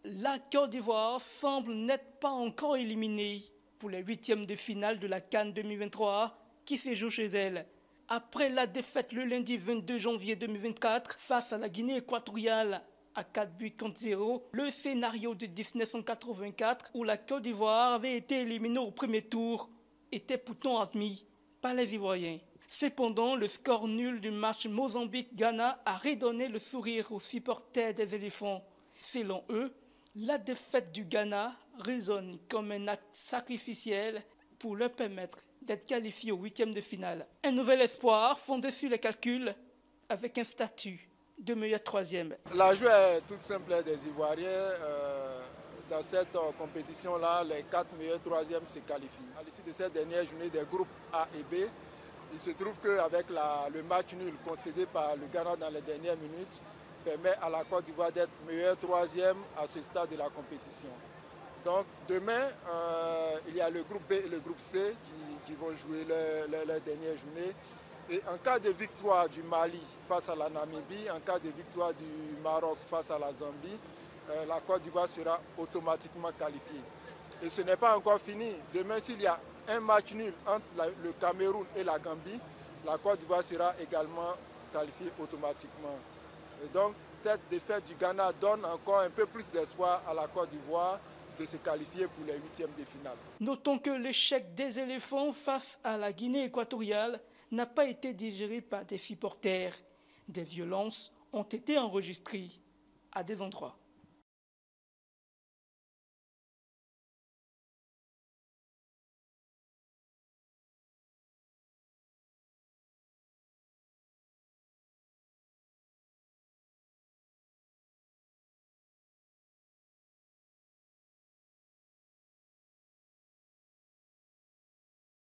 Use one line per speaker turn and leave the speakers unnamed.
La Côte d'Ivoire semble n'être pas encore éliminée pour les huitièmes de finale de la CAN 2023 qui se joue chez elle. Après la défaite le lundi 22 janvier 2024 face à la Guinée équatoriale à 4 buts contre 0, le scénario de 1984 où la Côte d'Ivoire avait été éliminée au premier tour était pourtant admis par les Ivoiriens. Cependant, le score nul du match Mozambique-Ghana a redonné le sourire aux supporters des éléphants. Selon eux, la défaite du Ghana résonne comme un acte sacrificiel pour leur permettre d'être qualifiés au huitième de finale. Un nouvel espoir fondé sur les calculs avec un statut de meilleur troisième.
La joie est toute simple des Ivoiriens. Dans cette compétition-là, les 4 meilleurs troisièmes se qualifient. À l'issue de cette dernière journée des groupes A et B, il se trouve qu'avec le match nul concédé par le Ghana dans les dernières minutes, permet à la Côte d'Ivoire d'être meilleur troisième à ce stade de la compétition. Donc demain, il y a le groupe B et le groupe C qui vont jouer leur dernière journée. Et en cas de victoire du Mali face à la Namibie, en cas de victoire du Maroc face à la Zambie, la Côte d'Ivoire sera automatiquement qualifiée. Et ce n'est pas encore fini. Demain, s'il y a un match nul entre le Cameroun et la Gambie, la Côte d'Ivoire sera également qualifiée automatiquement. Et donc, cette défaite du Ghana donne encore un peu plus d'espoir à la Côte d'Ivoire de se qualifier pour les huitièmes de finale.
Notons que l'échec des éléphants face à la Guinée équatoriale n'a pas été digéré par des supporters. Des violences ont été enregistrées à des endroits.